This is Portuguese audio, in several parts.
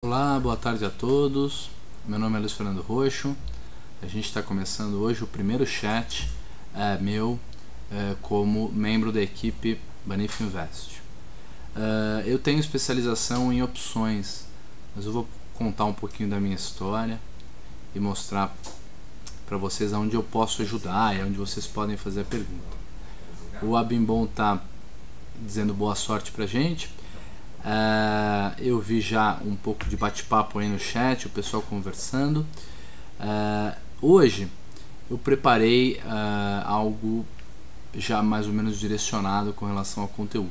Olá, boa tarde a todos. Meu nome é Luiz Fernando Roxo. A gente está começando hoje o primeiro chat meu como membro da equipe Banif Invest. Eu tenho especialização em opções, mas eu vou contar um pouquinho da minha história e mostrar para vocês onde eu posso ajudar e onde vocês podem fazer a pergunta. O Abimbom está dizendo boa sorte para a gente. Eu vi já um pouco de bate-papo aí no chat, o pessoal conversando. Hoje eu preparei algo já mais ou menos direcionado com relação ao conteúdo.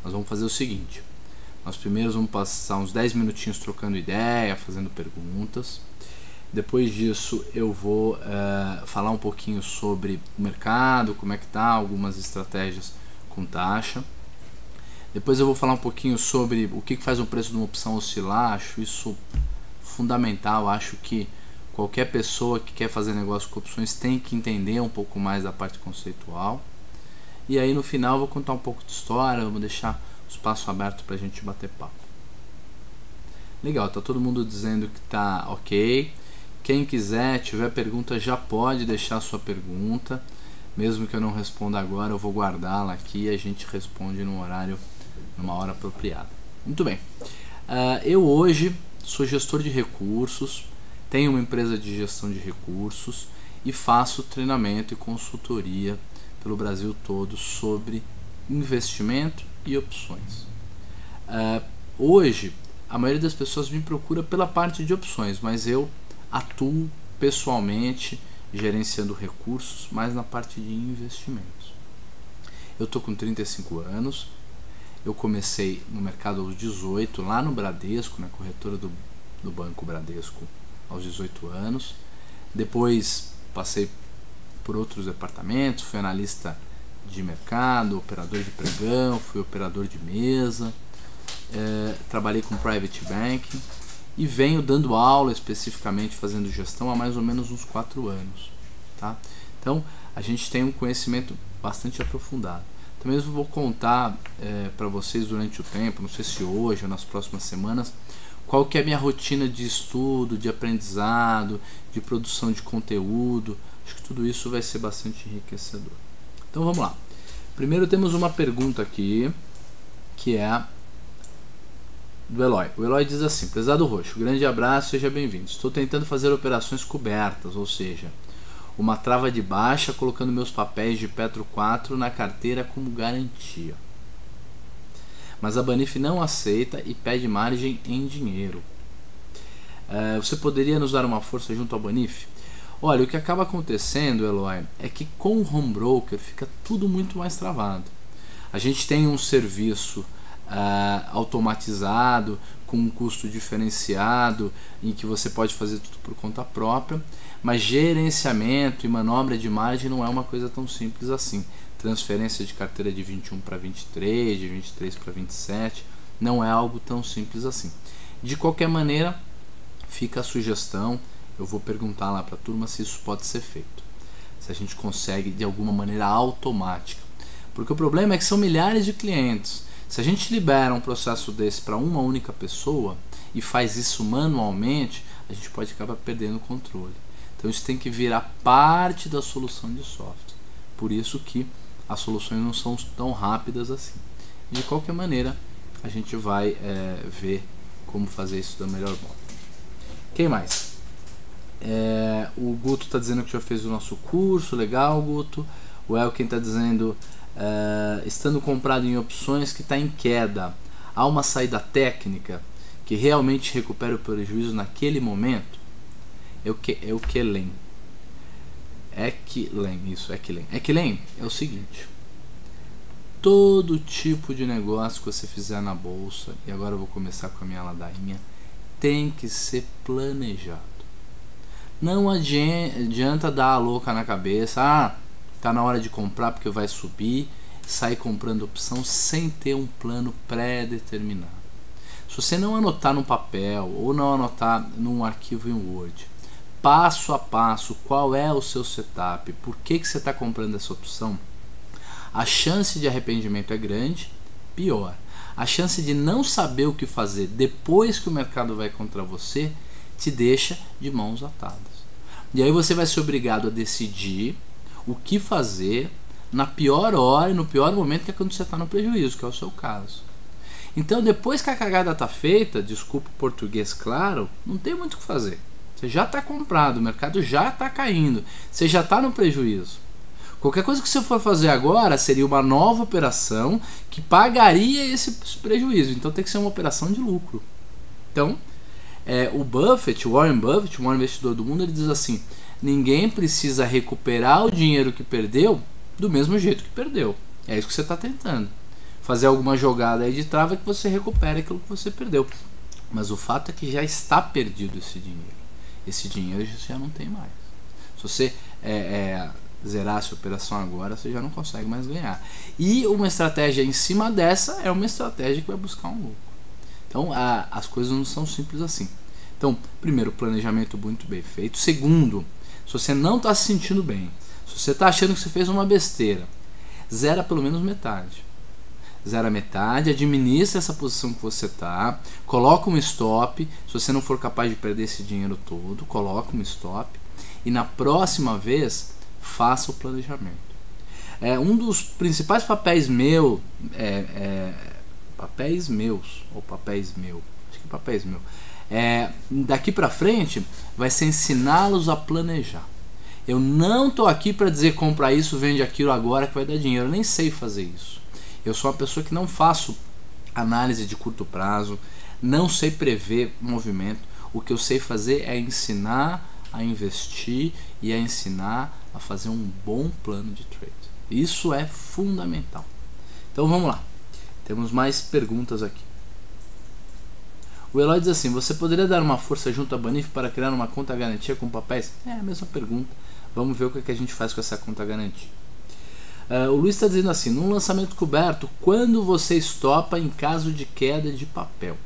Nós vamos fazer o seguinte: nós primeiro vamos passar uns 10 minutinhos trocando ideia, fazendo perguntas. Depois disso eu vou falar um pouquinho sobre o mercado, como é que tá, algumas estratégias com taxa. Depois eu vou falar um pouquinho sobre o que faz o preço de uma opção oscilar. Acho isso fundamental. Acho que qualquer pessoa que quer fazer negócio com opções tem que entender um pouco mais da parte conceitual. E aí no final eu vou contar um pouco de história, vou deixar o espaço aberto para a gente bater papo. Legal, tá todo mundo dizendo que tá ok. Quem quiser, tiver pergunta, já pode deixar sua pergunta. Mesmo que eu não responda agora, eu vou guardá-la aqui e a gente responde numa hora apropriada. Muito bem. Eu hoje sou gestor de recursos, tenho uma empresa de gestão de recursos e faço treinamento e consultoria pelo Brasil todo sobre investimento e opções. Hoje, a maioria das pessoas me procura pela parte de opções, mas eu atuo pessoalmente gerenciando recursos, mais na parte de investimentos. Eu estou com 35 anos, eu comecei no mercado aos 18, lá no Bradesco, na corretora do Banco Bradesco, aos 18 anos. Depois passei por outros departamentos, fui analista de mercado, operador de pregão, fui operador de mesa, trabalhei com private banking e venho dando aula especificamente, fazendo gestão há mais ou menos uns 4 anos. Tá? Então a gente tem um conhecimento bastante aprofundado. Também eu vou contar para vocês durante o tempo, não sei se hoje ou nas próximas semanas, qual que é a minha rotina de estudo, de aprendizado, de produção de conteúdo. Acho que tudo isso vai ser bastante enriquecedor. Então vamos lá. Primeiro temos uma pergunta aqui, que é do Eloy. O Eloy diz assim: prezado Roxo, grande abraço, seja bem-vindo. Estou tentando fazer operações cobertas, ou seja, uma trava de baixa, colocando meus papéis de Petro 4 na carteira como garantia. Mas a Banif não aceita e pede margem em dinheiro. Você poderia nos dar uma força junto ao Banif? Olha, o que acaba acontecendo, Eloy, é que com o home broker fica tudo muito mais travado. A gente tem um serviço automatizado, com um custo diferenciado, em que você pode fazer tudo por conta própria, mas gerenciamento e manobra de margem não é uma coisa tão simples assim. Transferência de carteira de 21 para 23, de 23 para 27, não é algo tão simples assim. De qualquer maneira, fica a sugestão, eu vou perguntar lá para a turma se isso pode ser feito, se a gente consegue de alguma maneira automática, porque o problema é que são milhares de clientes. Se a gente libera um processo desse para uma única pessoa e faz isso manualmente, a gente pode acabar perdendo o controle. Então isso tem que virar parte da solução de software. Por isso que as soluções não são tão rápidas assim. De qualquer maneira, a gente vai ver como fazer isso da melhor forma. Quem mais? O Guto está dizendo que já fez o nosso curso. Legal, Guto. O Elkin está dizendo: estando comprado em opções que está em queda, há uma saída técnica que realmente recupera o prejuízo naquele momento? Equilen, é o seguinte: todo tipo de negócio que você fizer na bolsa, e agora eu vou começar com a minha ladainha, tem que ser planejado. Não adianta dar a louca na cabeça, tá na hora de comprar porque vai subir, sair comprando opção sem ter um plano pré-determinado. Se você não anotar no papel ou não anotar num arquivo em Word, passo a passo, qual é o seu setup, por que você está comprando essa opção, a chance de arrependimento é grande. Pior, a chance de não saber o que fazer depois que o mercado vai contra você te deixa de mãos atadas. E aí você vai ser obrigado a decidir o que fazer na pior hora e no pior momento, que é quando você está no prejuízo, que é o seu caso. Então, depois que a cagada está feita, desculpa o português claro, não tem muito o que fazer. Você já está comprado, o mercado já está caindo, você já está no prejuízo. Qualquer coisa que você for fazer agora seria uma nova operação que pagaria esse prejuízo. Então tem que ser uma operação de lucro. Então, o Warren Buffett, o maior investidor do mundo, ele diz assim: ninguém precisa recuperar o dinheiro que perdeu do mesmo jeito que perdeu. É isso que você está tentando. Fazer alguma jogada aí de trava que você recupere aquilo que você perdeu. Mas o fato é que já está perdido esse dinheiro. Esse dinheiro você já não tem mais. Se você zerar essa operação agora, você já não consegue mais ganhar. E uma estratégia em cima dessa é uma estratégia que vai buscar um lucro. Então as coisas não são simples assim. Então, primeiro, planejamento muito bem feito. Segundo, se você não está se sentindo bem, se você está achando que você fez uma besteira, zera pelo menos metade. Zera metade, administra essa posição que você está, coloca um stop. Se você não for capaz de perder esse dinheiro todo, coloca um stop. E na próxima vez, faça o planejamento. Um dos principais papéis meus, daqui para frente, vai ser ensiná-los a planejar. Eu não estou aqui para dizer compra isso, vende aquilo agora que vai dar dinheiro. Eu nem sei fazer isso. Eu sou uma pessoa que não faço análise de curto prazo, não sei prever movimento. O que eu sei fazer é ensinar a investir e a ensinar a fazer um bom plano de trade. Isso é fundamental. Então vamos lá. Temos mais perguntas aqui. O Eloy diz assim: você poderia dar uma força junto à Banif para criar uma conta garantia com papéis? É a mesma pergunta. Vamos ver o que a gente faz com essa conta garantia. O Luiz está dizendo assim: num lançamento coberto, quando você estopa em caso de queda de papel?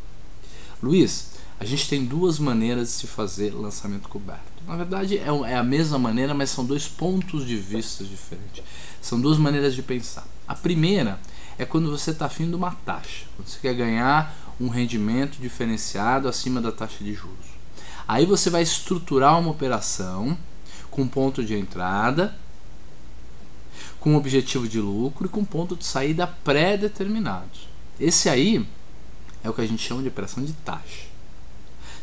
Luiz, a gente tem duas maneiras de se fazer lançamento coberto. Na verdade é a mesma maneira, mas são dois pontos de vista diferentes. São duas maneiras de pensar. A primeira é quando você está afim de uma taxa, quando você quer ganhar um rendimento diferenciado acima da taxa de juros. Aí você vai estruturar uma operação com ponto de entrada, com objetivo de lucro e com ponto de saída pré-determinados. Esse aí é o que a gente chama de operação de taxa.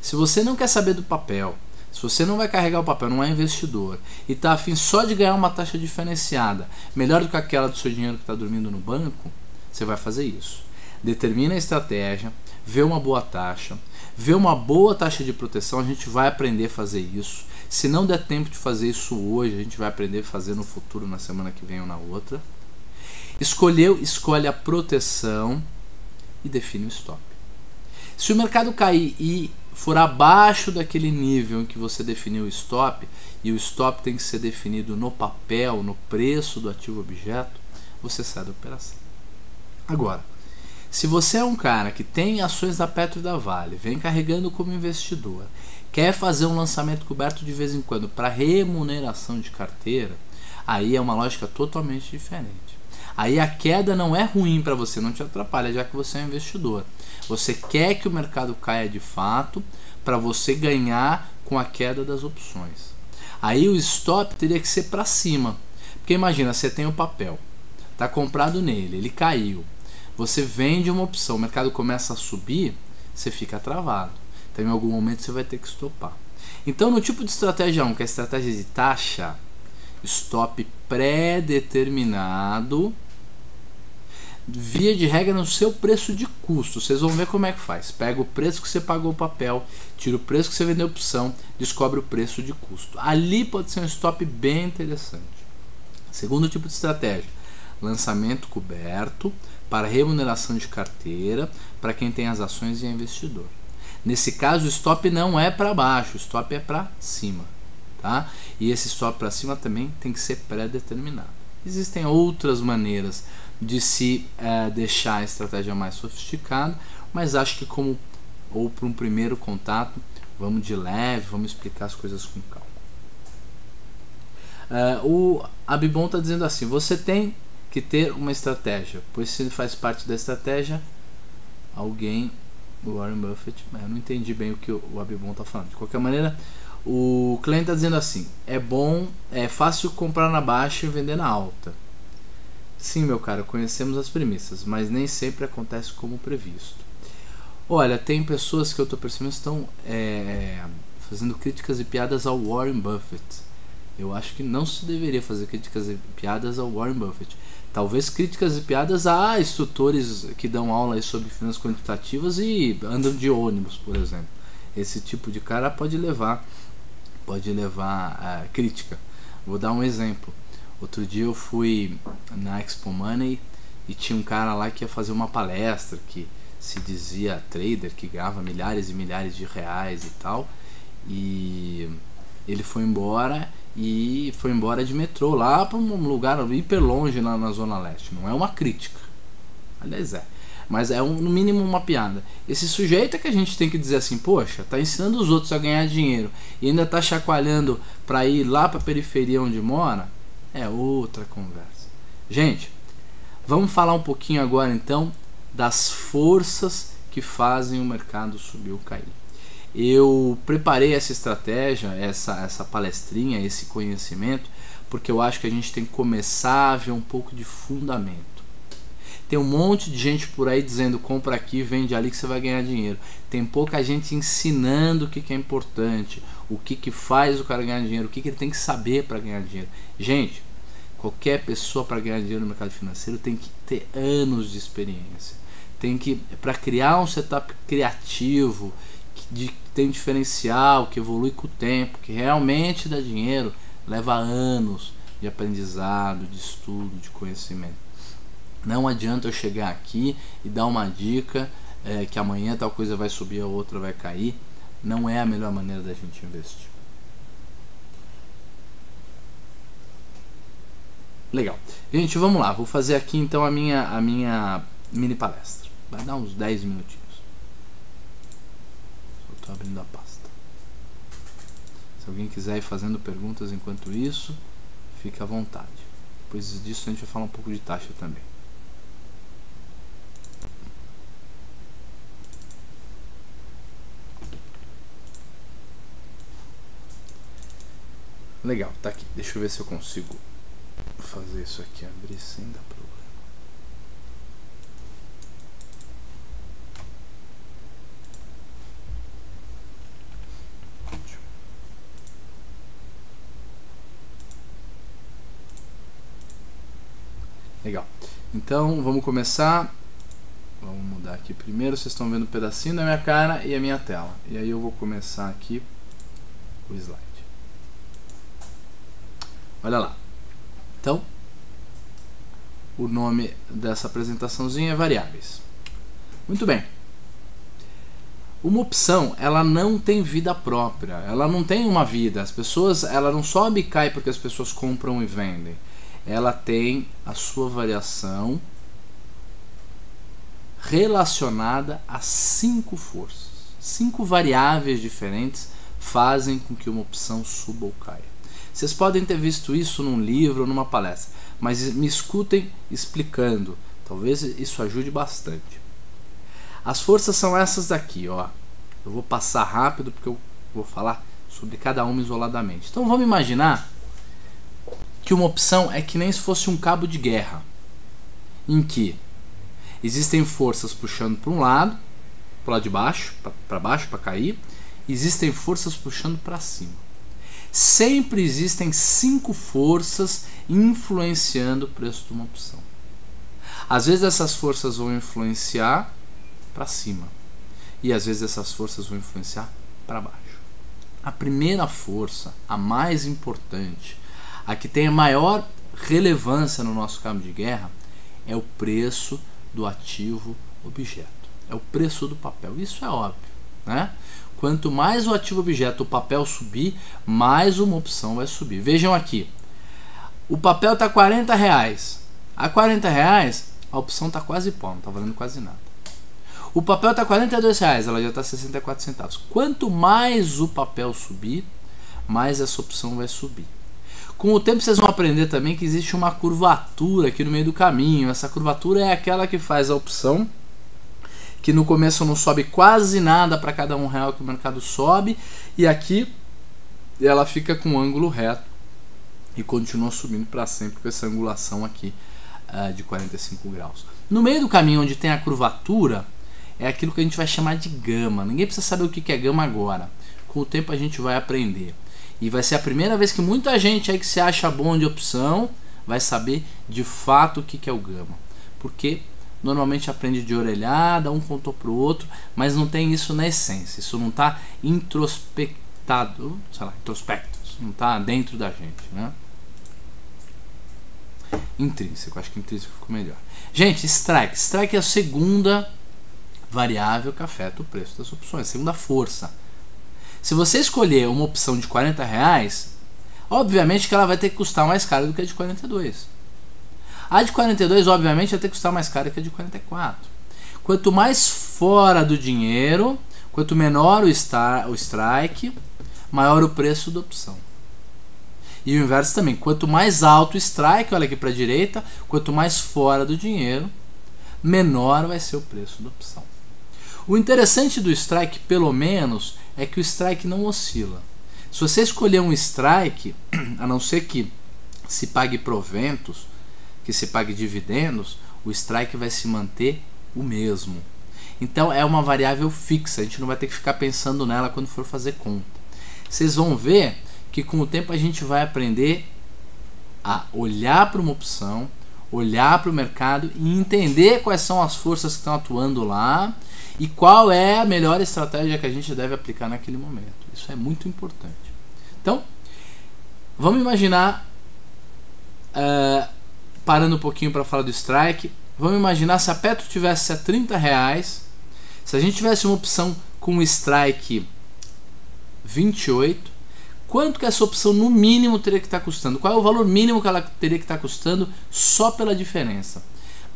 Se você não quer saber do papel, se você não vai carregar o papel, não é investidor, e está afim só de ganhar uma taxa diferenciada, melhor do que aquela do seu dinheiro que está dormindo no banco, você vai fazer isso. Determina a estratégia, vê uma boa taxa, vê uma boa taxa de proteção, a gente vai aprender a fazer isso. Se não der tempo de fazer isso hoje, a gente vai aprender a fazer no futuro, na semana que vem ou na outra. Escolhe a proteção e define o stop. Se o mercado cair e for abaixo daquele nível em que você definiu o stop, e o stop tem que ser definido no papel, no preço do ativo objeto, você sai da operação. Agora, se você é um cara que tem ações da Petro e da Vale, vem carregando como investidor, quer fazer um lançamento coberto de vez em quando para remuneração de carteira, aí é uma lógica totalmente diferente. Aí a queda não é ruim para você, não te atrapalha, já que você é um investidor. Você quer que o mercado caia de fato para você ganhar com a queda das opções. Aí o stop teria que ser para cima. Porque imagina, você tem o papel, está comprado nele, ele caiu. Você vende uma opção, o mercado começa a subir, você fica travado. Então em algum momento você vai ter que estopar. Então no tipo de estratégia 1, que é a estratégia de taxa, stop pré-determinado, via de regra no seu preço de custo. Vocês vão ver como é que faz. Pega o preço que você pagou o papel, tira o preço que você vendeu a opção, descobre o preço de custo. Ali pode ser um stop bem interessante. Segundo tipo de estratégia, lançamento coberto para remuneração de carteira para quem tem as ações e é investidor. Nesse caso o stop não é para baixo, o stop é para cima, tá? E esse stop para cima também tem que ser pré-determinado. Existem outras maneiras de se deixar a estratégia mais sofisticada, mas acho que para um primeiro contato, vamos de leve, vamos explicar as coisas com calma. O Abibon está dizendo assim: você tem que ter uma estratégia, pois se faz parte da estratégia, alguém, o Warren Buffett, mas eu não entendi bem o que o Abibon está falando. De qualquer maneira, o cliente está dizendo assim: é fácil comprar na baixa e vender na alta. Sim, meu caro, conhecemos as premissas, mas nem sempre acontece como previsto. Olha, tem pessoas que eu estou percebendo estão fazendo críticas e piadas ao Warren Buffett. Eu acho que não se deveria fazer críticas e piadas ao Warren Buffett. Talvez críticas e piadas a instrutores que dão aula aí sobre finanças quantitativas e andam de ônibus, por exemplo. Esse tipo de cara pode levar a crítica. Vou dar um exemplo. Outro dia eu fui na Expo Money e tinha um cara lá que ia fazer uma palestra que se dizia trader, que ganhava milhares e milhares de reais e tal, e ele foi embora de metrô lá para um lugar hiper longe lá na Zona Leste. Não é uma crítica, aliás mas é no mínimo uma piada. Esse sujeito é que a gente tem que dizer assim: poxa, tá ensinando os outros a ganhar dinheiro e ainda tá chacoalhando para ir lá para a periferia onde mora. É outra conversa. Gente, vamos falar um pouquinho agora então das forças que fazem o mercado subir ou cair. Eu preparei essa estratégia, essa palestrinha, esse conhecimento, porque eu acho que a gente tem que começar a ver um pouco de fundamento. Tem um monte de gente por aí dizendo: compra aqui, vende ali que você vai ganhar dinheiro. Tem pouca gente ensinando o que é importante, o que faz o cara ganhar dinheiro, o que ele tem que saber para ganhar dinheiro. Gente, qualquer pessoa para ganhar dinheiro no mercado financeiro tem que ter anos de experiência. Para criar um setup criativo, que tem diferencial, que evolui com o tempo, que realmente dá dinheiro, leva anos de aprendizado, de estudo, de conhecimento. Não adianta eu chegar aqui e dar uma dica que amanhã tal coisa vai subir, a outra vai cair. Não é a melhor maneira da gente investir. Legal. Gente, vamos lá. Vou fazer aqui então a minha mini palestra. Vai dar uns 10 minutinhos. Só estou abrindo a pasta. Se alguém quiser ir fazendo perguntas enquanto isso, fique à vontade. Depois disso a gente vai falar um pouco de taxa também. Legal, tá aqui. Deixa eu ver se eu consigo fazer isso aqui abrir sem dar problema. Legal. Então vamos começar. Vamos mudar aqui primeiro. Vocês estão vendo um pedacinho da minha cara e a minha tela. E aí eu vou começar aqui o slide. Olha lá. Então, o nome dessa apresentaçãozinha é variáveis. Muito bem. Uma opção, ela não tem vida própria. Ela não tem uma vida. Ela não sobe e cai porque as pessoas compram e vendem. Ela tem a sua variação relacionada a 5 forças. 5 variáveis diferentes fazem com que uma opção suba ou caia. Vocês podem ter visto isso num livro ou numa palestra, mas me escutem explicando. Talvez isso ajude bastante. As forças são essas daqui, ó. Eu vou passar rápido porque eu vou falar sobre cada uma isoladamente. Então vamos imaginar que uma opção é que nem se fosse um cabo de guerra, em que existem forças puxando para um lado, para o lado de baixo, para cair, existem forças puxando para cima. Sempre existem 5 forças influenciando o preço de uma opção. Às vezes essas forças vão influenciar para cima e às vezes essas forças vão influenciar para baixo. A primeira força, a mais importante, a que tem a maior relevância no nosso cabo de guerra, é o preço do ativo objeto. É o preço do papel. Isso é óbvio, né? Quanto mais o ativo objeto, o papel subir, mais uma opção vai subir. Vejam aqui. O papel está R$40. A R$40, a opção está quase pó, não está valendo quase nada. O papel está R$42, ela já está 64 centavos. Quanto mais o papel subir, mais essa opção vai subir. Com o tempo vocês vão aprender também que existe uma curvatura aqui no meio do caminho. Essa curvatura é aquela que faz a opção que no começo não sobe quase nada para cada R$1 que o mercado sobe, e aqui ela fica com um ângulo reto e continua subindo para sempre com essa angulação aqui de 45 graus. No meio do caminho, onde tem a curvatura, é aquilo que a gente vai chamar de gama. Ninguém precisa saber o que é gama agora. Com o tempo a gente vai aprender. E vai ser a primeira vez que muita gente aí que se acha bom de opção vai saber de fato o que é o gama. Porque normalmente aprende de orelhada, um contou pro outro, mas não tem isso na essência. Isso não está introspectado, sei lá, introspecto. Isso não está dentro da gente, né? Intrínseco, acho que intrínseco ficou melhor. Gente, strike. Strike é a segunda variável que afeta o preço das opções, a segunda força. Se você escolher uma opção de R$40, obviamente que ela vai ter que custar mais caro do que a de 42. A de 42, obviamente, vai ter que custar mais caro que a de 44. Quanto mais fora do dinheiro, quanto menor o strike, maior o preço da opção. E o inverso também. Quanto mais alto o strike, olha aqui para a direita, quanto mais fora do dinheiro, menor vai ser o preço da opção. O interessante do strike, pelo menos, é que o strike não oscila. Se você escolher um strike, a não ser que se pague proventos, que se pague dividendos, o strike vai se manter o mesmo. Então é uma variável fixa, a gente não vai ter que ficar pensando nela quando for fazer conta. Vocês vão ver que com o tempo a gente vai aprender a olhar para uma opção, olhar para o mercado e entender quais são as forças que estão atuando lá e qual é a melhor estratégia que a gente deve aplicar naquele momento. Isso é muito importante. Então, vamos imaginar, parando um pouquinho para falar do strike, vamos imaginar se a Petro tivesse a R$30, se a gente tivesse uma opção com strike 28, quanto que essa opção no mínimo teria que estar custando? Qual é o valor mínimo que ela teria que estar custando só pela diferença?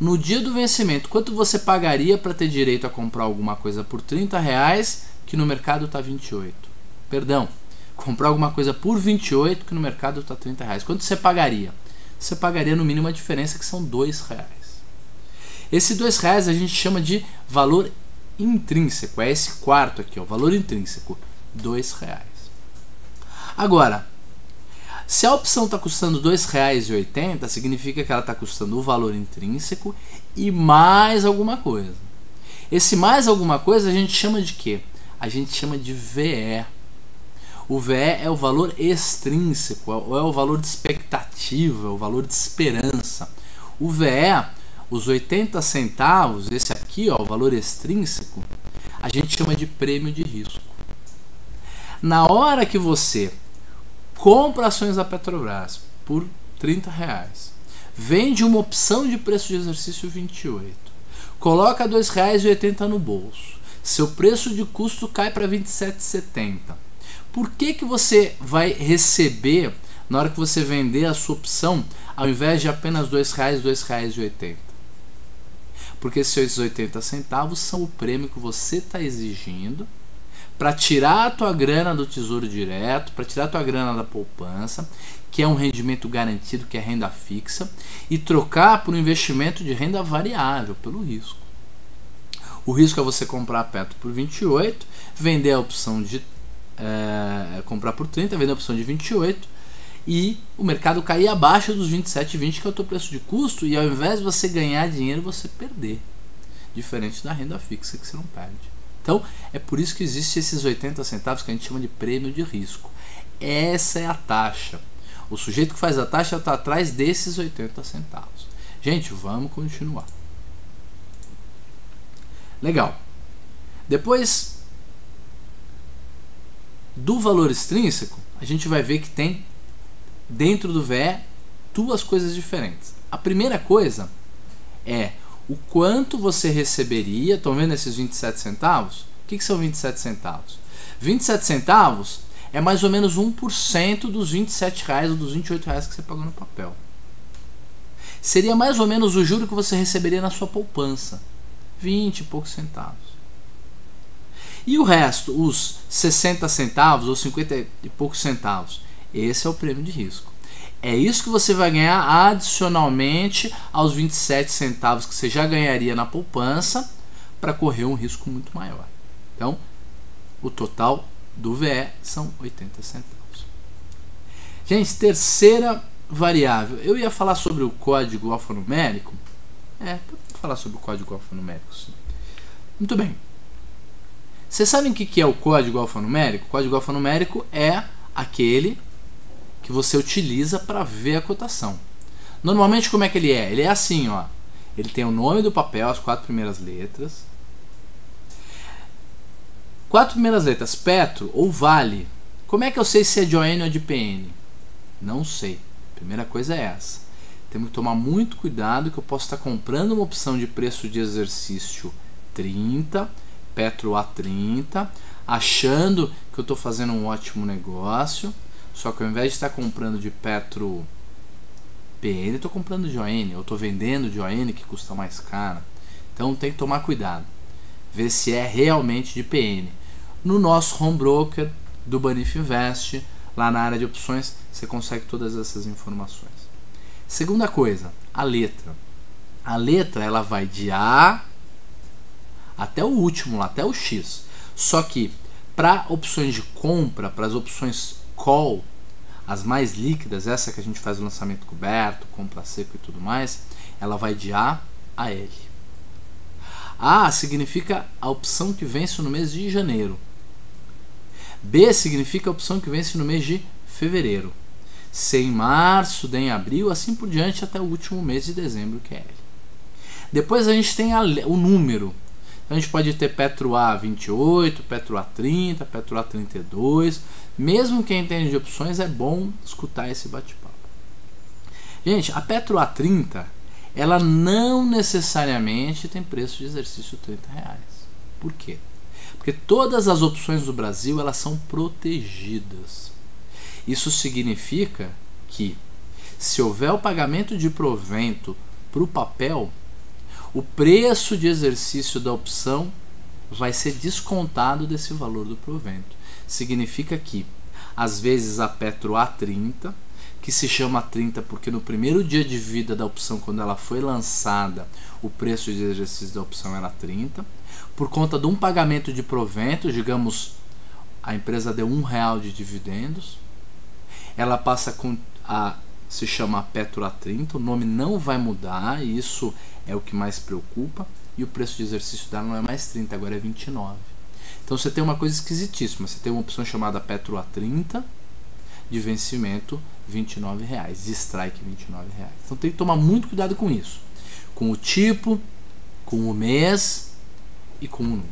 No dia do vencimento, quanto você pagaria para ter direito a comprar alguma coisa por R$30 que no mercado está 28? Perdão, comprar alguma coisa por 28 que no mercado está R$30. Quanto você pagaria? Você pagaria no mínimo a diferença, que são R$2. Esse R$2 a gente chama de valor intrínseco. É esse quarto aqui, ó, valor intrínseco, R$2. Agora, se a opção está custando R$2,80, significa que ela está custando o valor intrínseco e mais alguma coisa. Esse mais alguma coisa a gente chama de quê? A gente chama de VE. O VE é o valor extrínseco, ou é o valor de expectativa, o valor de esperança. O VE, os 80 centavos, esse aqui, ó, o valor extrínseco, a gente chama de prêmio de risco. Na hora que você compra ações da Petrobras por R$30, vende uma opção de preço de exercício 28, coloca R$2,80 no bolso, seu preço de custo cai para R$27,70. Por que você vai receber, na hora que você vender a sua opção, ao invés de apenas R$2, R$2,80? Porque esses 80 centavos são o prêmio que você está exigindo para tirar a tua grana do Tesouro Direto, para tirar a tua grana da poupança, que é um rendimento garantido, que é renda fixa, e trocar por um investimento de renda variável, pelo risco. O risco é você comprar a Petro por 28, vender a opção de comprar por 30, vender a opção de 28, e o mercado cair abaixo dos 27,20, que é o teu preço de custo, e ao invés de você ganhar dinheiro, você perder. Diferente da renda fixa, que você não perde. Então, é por isso que existe esses 80 centavos que a gente chama de prêmio de risco. Essa é a taxa. O sujeito que faz a taxa está atrás desses 80 centavos. Gente, vamos continuar. Legal. Depois do valor extrínseco, a gente vai ver que tem dentro do VE duas coisas diferentes. A primeira coisa é o quanto você receberia. Estão vendo esses 27 centavos? O que são 27 centavos? 27 centavos é mais ou menos 1% dos R$27 ou dos R$28 que você pagou no papel. Seria mais ou menos o juro que você receberia na sua poupança, 20 e poucos centavos. E o resto, os 60 centavos ou 50 e poucos centavos, esse é o prêmio de risco. É isso que você vai ganhar adicionalmente aos 27 centavos que você já ganharia na poupança para correr um risco muito maior. Então, o total do VE são 80 centavos. Gente, terceira variável. Eu ia falar sobre o código alfanumérico. Vou falar sobre o código alfanumérico, sim. Muito bem. Vocês sabem o que é o código alfanumérico? O código alfanumérico é aquele que você utiliza para ver a cotação. Normalmente, como é que ele é? Ele é assim, ó. Ele tem o nome do papel, as 4 primeiras letras. 4 primeiras letras, Petro ou Vale. Como é que eu sei se é de ON ou de PN? Não sei. Primeira coisa é essa. Temos que tomar muito cuidado que eu posso estar comprando uma opção de preço de exercício 30, Petro a 30, achando que eu estou fazendo um ótimo negócio, só que ao invés de estar comprando de Petro PN, eu estou comprando de ON, eu estou vendendo de ON que custa mais caro. Então tem que tomar cuidado, ver se é realmente de PN. No nosso home broker do Banif Invest, lá na área de opções, você consegue todas essas informações. Segunda coisa, a letra. A letra ela vai de A até o último, lá, até o X. Só que para opções de compra, para as opções call, as mais líquidas, essa que a gente faz o lançamento coberto, compra seco e tudo mais, ela vai de A a L. A significa a opção que vence no mês de janeiro. B significa a opção que vence no mês de fevereiro. C em março, D em abril, assim por diante até o último mês de dezembro, que é L. Depois a gente tem o número. Então a gente pode ter Petro A 28, Petro A 30, Petro A 32. Mesmo quem entende de opções, é bom escutar esse bate-papo. Gente, a Petro A 30, ela não necessariamente tem preço de exercício R$30. Por quê? Porque todas as opções do Brasil, elas são protegidas. Isso significa que, se houver o pagamento de provento para o papel, o preço de exercício da opção vai ser descontado desse valor do provento. Significa que, às vezes, a Petro A30, que se chama 30 porque no primeiro dia de vida da opção, quando ela foi lançada, o preço de exercício da opção era 30, por conta de um pagamento de provento, digamos, a empresa deu R$1 de dividendos, ela passa se chama Petro A30, o nome não vai mudar, e isso é o que mais preocupa, e o preço de exercício dela não é mais 30, agora é 29. Então você tem uma coisa esquisitíssima, você tem uma opção chamada Petro A30, de vencimento R$29, de strike R$29. Então tem que tomar muito cuidado com isso, com o tipo, com o mês e com o número.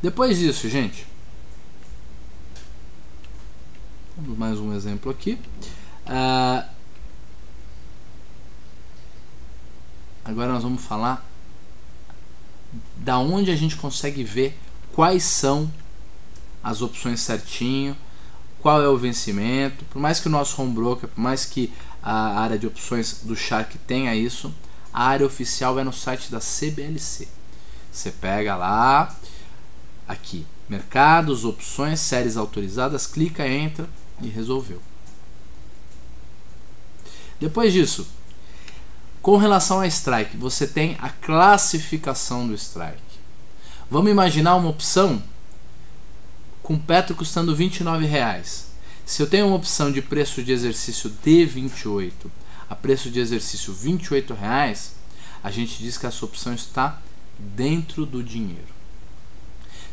Depois disso, gente, vamos mais um exemplo aqui. Agora nós vamos falar da onde a gente consegue ver quais são as opções certinho, qual é o vencimento. Por mais que o nosso home broker, por mais que a área de opções do Shark tenha isso, a área oficial é no site da CBLC. Você pega lá, aqui, mercados, opções, séries autorizadas, clica, entra e resolveu. Depois disso, com relação a strike, você tem a classificação do strike. Vamos imaginar uma opção com Petro custando R$29. Se eu tenho uma opção de preço de exercício de 28 a preço de exercício R$28, a gente diz que essa opção está dentro do dinheiro.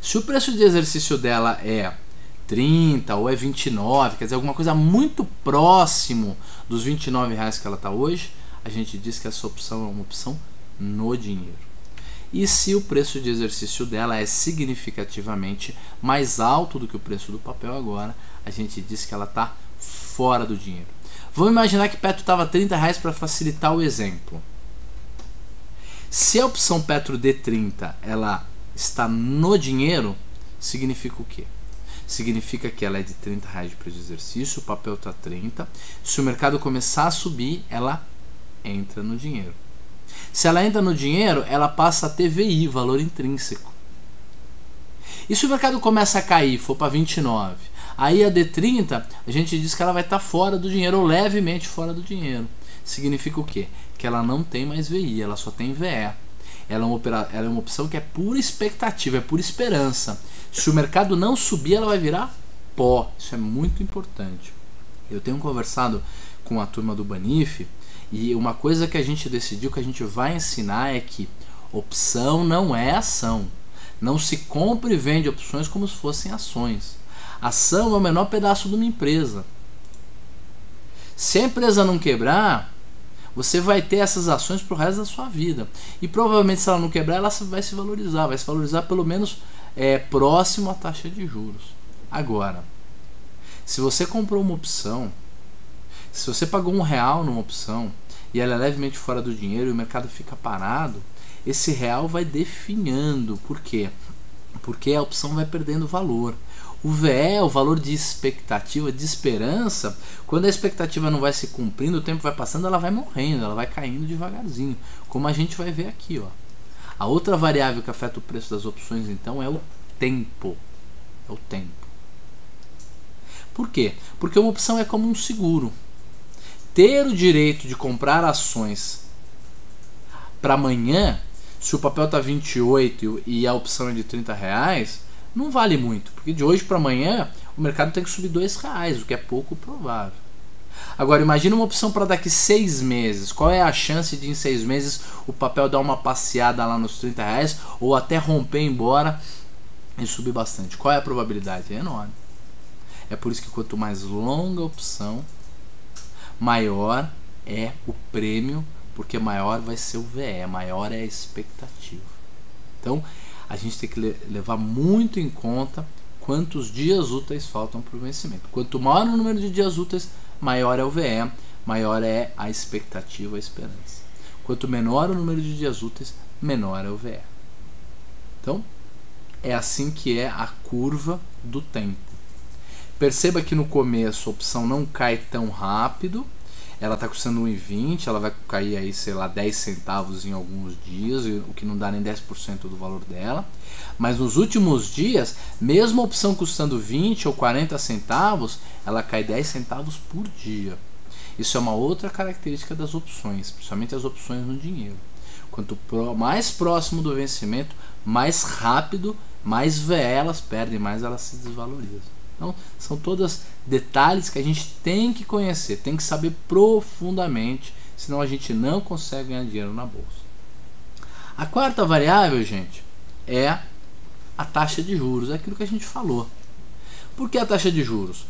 Se o preço de exercício dela é 30 ou é 29, quer dizer, alguma coisa muito próximo dos R$29 que ela está hoje, a gente diz que essa opção é uma opção no dinheiro. E se o preço de exercício dela é significativamente mais alto do que o preço do papel agora, a gente diz que ela está fora do dinheiro. Vamos imaginar que Petro estava R$30 para facilitar o exemplo. Se a opção Petro D30 ela está no dinheiro, significa o quê? Significa que ela é de R$30 de preço de exercício, o papel está 30. Se o mercado começar a subir, ela entra no dinheiro. Se ela entra no dinheiro, ela passa a ter VI, valor intrínseco. E se o mercado começa a cair, for para 29, aí a D30, a gente diz que ela vai estar fora do dinheiro, ou levemente fora do dinheiro. Significa o quê? Que ela não tem mais VI, ela só tem VE. ela é uma opção que é pura expectativa, é pura esperança. Se o mercado não subir, ela vai virar pó. Isso é muito importante. Eu tenho conversado com a turma do Banif e uma coisa que a gente decidiu que a gente vai ensinar é que opção não é ação. Não se compra e vende opções como se fossem ações. Ação é o menor pedaço de uma empresa. Se a empresa não quebrar, você vai ter essas ações para o resto da sua vida. E provavelmente, se ela não quebrar, ela vai se valorizar pelo menos próximo à taxa de juros. Agora, se você comprou uma opção, se você pagou R$1 numa opção e ela é levemente fora do dinheiro e o mercado fica parado, esse real vai definhando. Por quê? Porque a opção vai perdendo valor. O VE, o valor de expectativa, de esperança, quando a expectativa não vai se cumprindo, o tempo vai passando, ela vai morrendo, ela vai caindo devagarzinho, como a gente vai ver aqui, ó. A outra variável que afeta o preço das opções, então, é o tempo. É o tempo. Por quê? Porque uma opção é como um seguro. Ter o direito de comprar ações para amanhã, se o papel está 28 e a opção é de R$30, não vale muito, porque de hoje para amanhã o mercado tem que subir R$2, o que é pouco provável. Agora imagina uma opção para daqui 6 meses. Qual é a chance de em 6 meses o papel dar uma passeada lá nos R$30 ou até romper embora e subir bastante? Qual é a probabilidade? É enorme. É por isso que quanto mais longa a opção, maior é o prêmio, porque maior vai ser o VE, maior é a expectativa. Então a gente tem que levar muito em conta quantos dias úteis faltam para o vencimento. Quanto maior o número de dias úteis, maior é o VE, maior é a expectativa, a esperança. Quanto menor o número de dias úteis, menor é o VE. Então, é assim que é a curva do tempo. Perceba que no começo a opção não cai tão rápido. Ela está custando 1,20, ela vai cair aí, sei lá, 10 centavos em alguns dias, o que não dá nem 10% do valor dela. Mas nos últimos dias, mesmo a opção custando 20 ou 40 centavos, ela cai 10 centavos por dia. Isso é uma outra característica das opções, principalmente as opções no dinheiro. Quanto mais próximo do vencimento, mais rápido, mais VE elas perdem, mais elas se desvalorizam. Então, são todos detalhes que a gente tem que conhecer, tem que saber profundamente, senão a gente não consegue ganhar dinheiro na bolsa. A quarta variável, gente, é a taxa de juros, é aquilo que a gente falou. Por que a taxa de juros?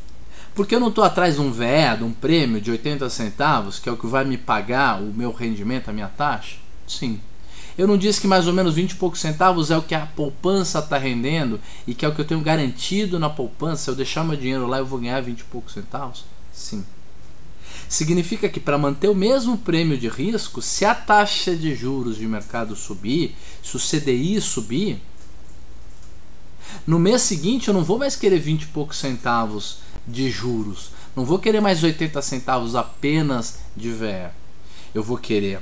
Porque eu não estou atrás de um VE, de um prêmio de 80 centavos, que é o que vai me pagar o meu rendimento, a minha taxa? Sim. Eu não disse que mais ou menos 20 e poucos centavos é o que a poupança está rendendo e que é o que eu tenho garantido na poupança? Se eu deixar meu dinheiro lá, eu vou ganhar 20 e poucos centavos? Sim. Significa que para manter o mesmo prêmio de risco, se a taxa de juros de mercado subir, se o CDI subir, no mês seguinte eu não vou mais querer 20 e poucos centavos de juros, não vou querer mais 80 centavos apenas de VE. Eu vou querer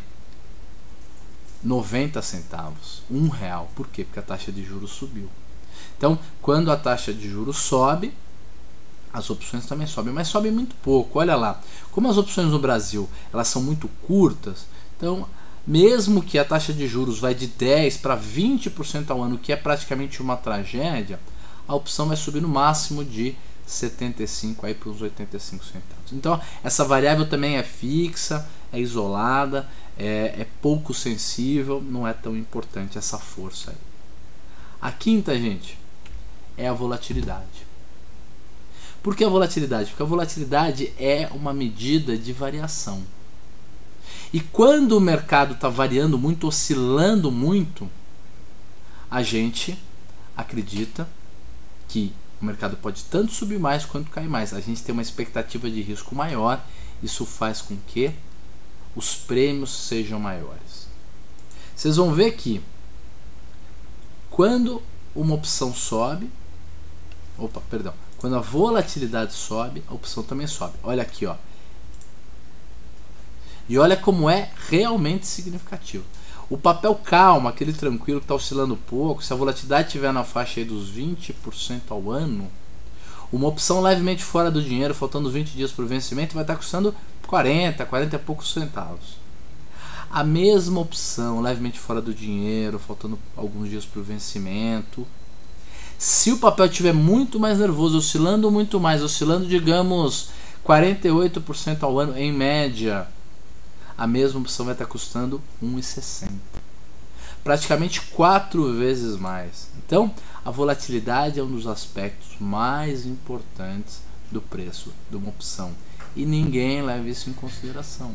90 centavos, R$1. Por quê? Porque a taxa de juros subiu. Então, quando a taxa de juros sobe, as opções também sobem, mas sobe muito pouco. Olha lá, como as opções no Brasil elas são muito curtas, então mesmo que a taxa de juros vai de 10 para 20% ao ano, que é praticamente uma tragédia, a opção vai subir no máximo de 75 aí para os 85 centavos. Então essa variável também é fixa, é isolada, é pouco sensível, não é tão importante essa força aí. A quinta, gente, é a volatilidade. Por que a volatilidade? Porque a volatilidade é uma medida de variação. E quando o mercado está variando muito, oscilando muito, a gente acredita que o mercado pode tanto subir mais quanto cair mais. A gente tem uma expectativa de risco maior, isso faz com que os prêmios sejam maiores. Vocês vão ver que quando uma opção sobe, quando a volatilidade sobe, a opção também sobe. Olha aqui, ó. E olha como é realmente significativo. O papel calmo, aquele tranquilo que está oscilando pouco, se a volatilidade estiver na faixa aí dos 20% ao ano, uma opção levemente fora do dinheiro, faltando 20 dias para o vencimento, vai estar custando 40 e poucos centavos. A mesma opção, levemente fora do dinheiro, faltando alguns dias para o vencimento. Se o papel estiver muito mais nervoso, oscilando muito mais, oscilando, digamos, 48% ao ano em média, a mesma opção vai estar custando R$ 1,60. Praticamente 4 vezes mais. Então, a volatilidade é um dos aspectos mais importantes do preço de uma opção. E ninguém leva isso em consideração.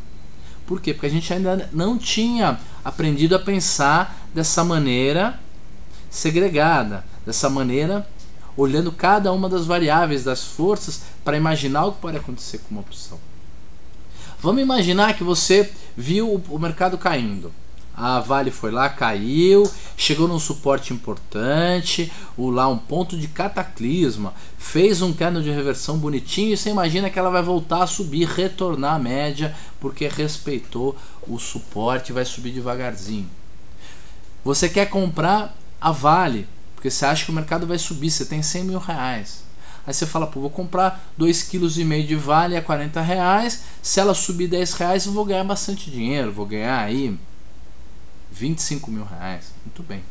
Por quê? Porque a gente ainda não tinha aprendido a pensar dessa maneira segregada, dessa maneira olhando cada uma das variáveis, das forças, para imaginar o que pode acontecer com uma opção. Vamos imaginar que você viu o mercado caindo. A Vale foi lá, caiu, chegou num suporte importante, lá um ponto de cataclisma, fez um candle de reversão bonitinho e você imagina que ela vai voltar a subir, retornar à média, porque respeitou o suporte e vai subir devagarzinho. Você quer comprar a Vale, porque você acha que o mercado vai subir, você tem R$100 mil. Aí você fala, pô, vou comprar 2,5 kg de Vale a R$40, se ela subir R$10 eu vou ganhar bastante dinheiro, vou ganhar aí R$25 mil. Muito bem.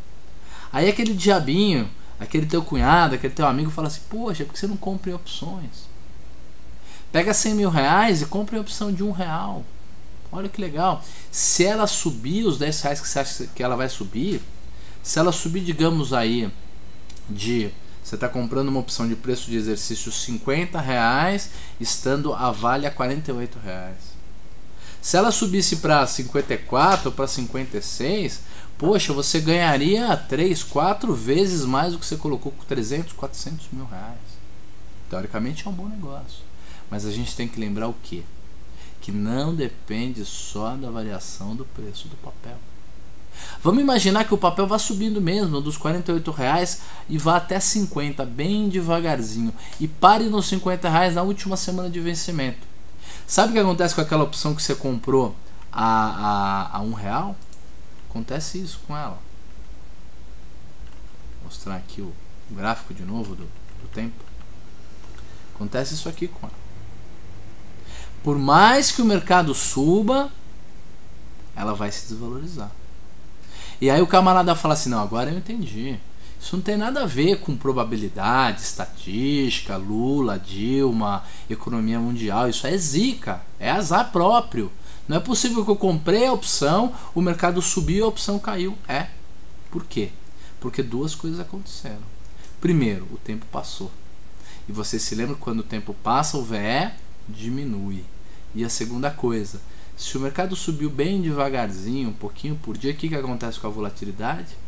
Aí aquele diabinho, aquele teu cunhado, aquele teu amigo fala assim, poxa, por que você não compra em opções? Pega R$100 mil e compra em opção de R$1. Olha que legal. Se ela subir os R$10 que você acha que ela vai subir, se ela subir, digamos aí, você está comprando uma opção de preço de exercício R$50, estando a Vale a R$48. Se ela subisse para 54 ou para 56, poxa, você ganharia 3, 4 vezes mais do que você colocou com 300, 400 mil reais. Teoricamente é um bom negócio. Mas a gente tem que lembrar o quê? Que não depende só da variação do preço do papel. Vamos imaginar que o papel vá subindo mesmo, dos R$48 e vá até 50, bem devagarzinho, e pare nos R$50 na última semana de vencimento. Sabe o que acontece com aquela opção que você comprou a R$1? Acontece isso com ela. Vou mostrar aqui o gráfico de novo do tempo. Acontece isso aqui com ela. Por mais que o mercado suba, ela vai se desvalorizar. E aí o camarada fala assim, não, agora eu entendi. Isso não tem nada a ver com probabilidade, estatística, Lula, Dilma, economia mundial. Isso é zica, é azar próprio. Não é possível que eu comprei a opção, o mercado subiu e a opção caiu. É. Por quê? Porque duas coisas aconteceram. Primeiro, o tempo passou. E você se lembra que quando o tempo passa, o VE diminui. E a segunda coisa, se o mercado subiu bem devagarzinho, um pouquinho por dia, o que acontece com a volatilidade?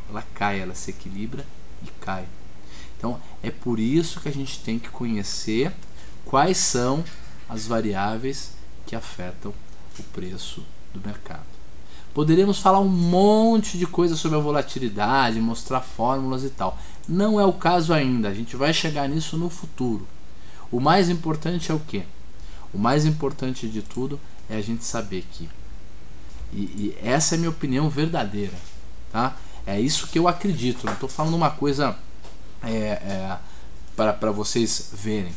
Ela cai, ela se equilibra e cai. Então é por isso que a gente tem que conhecer quais são as variáveis que afetam o preço do mercado. Poderíamos falar um monte de coisas sobre a volatilidade, mostrar fórmulas e tal. Não é o caso ainda, a gente vai chegar nisso no futuro. O mais importante é o quê? O mais importante de tudo é a gente saber que, e essa é a minha opinião verdadeira, tá? É isso que eu acredito, não estou falando uma coisa para vocês verem.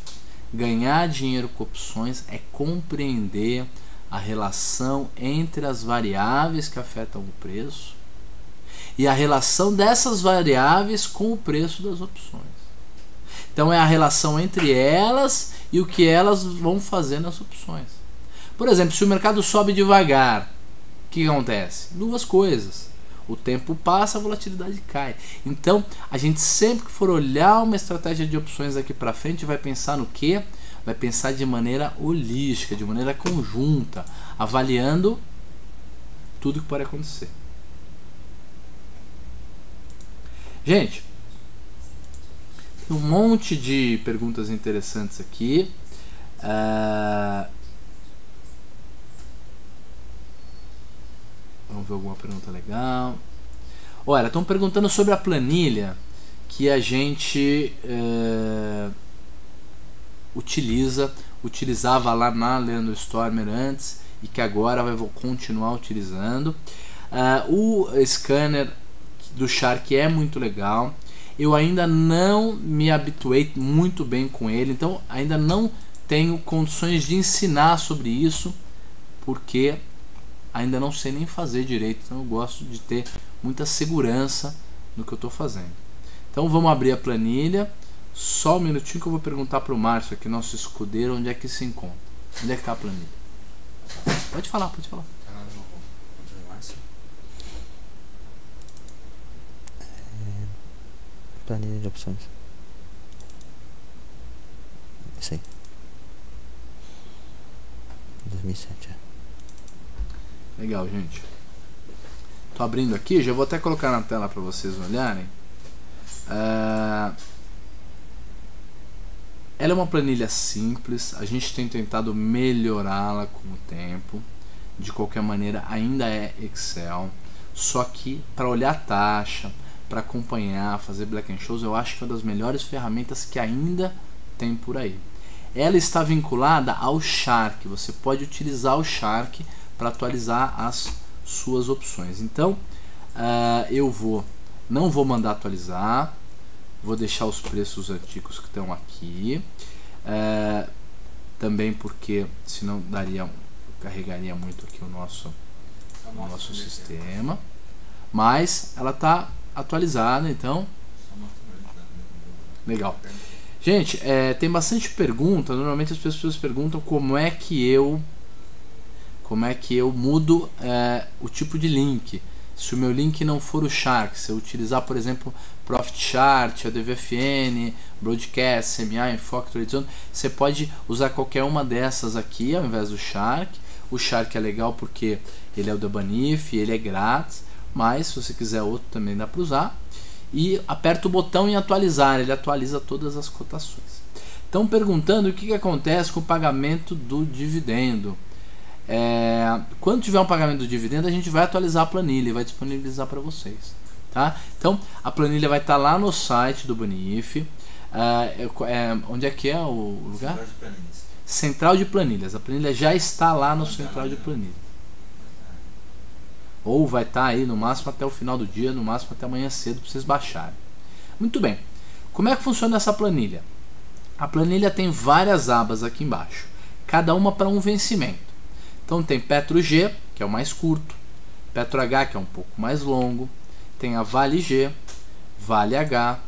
Ganhar dinheiro com opções é compreender a relação entre as variáveis que afetam o preço e a relação dessas variáveis com o preço das opções. Então é a relação entre elas e o que elas vão fazer nas opções. Por exemplo, se o mercado sobe devagar, o que acontece? Duas coisas. O tempo passa, a volatilidade cai. Então, a gente sempre que for olhar uma estratégia de opções aqui para frente, vai pensar no quê? Vai pensar de maneira holística, de maneira conjunta, avaliando tudo que pode acontecer. Gente, tem um monte de perguntas interessantes aqui. Vamos ver alguma pergunta legal. Olha, estão perguntando sobre a planilha que a gente utilizava lá na Leandro Stormer antes e que agora vai continuar utilizando. O scanner do Shark é muito legal. Eu ainda não me habituei muito bem com ele, então ainda não tenho condições de ensinar sobre isso, porque ainda não sei nem fazer direito, então eu gosto de ter muita segurança no que eu estou fazendo. Então vamos abrir a planilha. Só um minutinho que eu vou perguntar para o Márcio aqui, nosso escudeiro, onde é que se encontra. Onde é que está a planilha? Pode falar, pode falar. Planilha de opções. Isso aí. 2007, Legal, gente. Tô abrindo aqui, já vou até colocar na tela para vocês olharem. Ela é uma planilha simples, a gente tem tentado melhorá-la com o tempo. De qualquer maneira, ainda é Excel. Só que para olhar taxa, para acompanhar, fazer Black and Scholes, eu acho que é uma das melhores ferramentas que ainda tem por aí. Ela está vinculada ao Shark. Você pode utilizar o Shark para atualizar as suas opções. Então, eu não vou mandar atualizar. Vou deixar os preços antigos que estão aqui. Também porque senão carregaria muito aqui o nosso sistema. Mas ela está atualizada, então legal. Gente, tem bastante pergunta. Normalmente as pessoas perguntam como é que eu mudo o tipo de link. Se o meu link não for o Shark, se eu utilizar, por exemplo, Profit Chart, a DVFN, Broadcast, CMA, Enfoque, Trade Zone, você pode usar qualquer uma dessas aqui ao invés do Shark. O Shark é legal porque ele é o da Banif, ele é grátis, mas se você quiser outro também dá para usar. E aperta o botão em atualizar, ele atualiza todas as cotações. Estão perguntando o que acontece com o pagamento do dividendo. Quando tiver um pagamento do dividendo, a gente vai atualizar a planilha e vai disponibilizar para vocês, tá? Então a planilha vai estar lá no site do Banif. Onde é que é o lugar? Central de Planilhas. A planilha já está lá no Central de Planilhas. Ou vai estar aí no máximo até o final do dia, no máximo até amanhã cedo para vocês baixarem. Muito bem. Como é que funciona essa planilha? A planilha tem várias abas aqui embaixo, cada uma para um vencimento. Então tem Petro G, que é o mais curto, Petro H, que é um pouco mais longo, tem a Vale G, Vale H,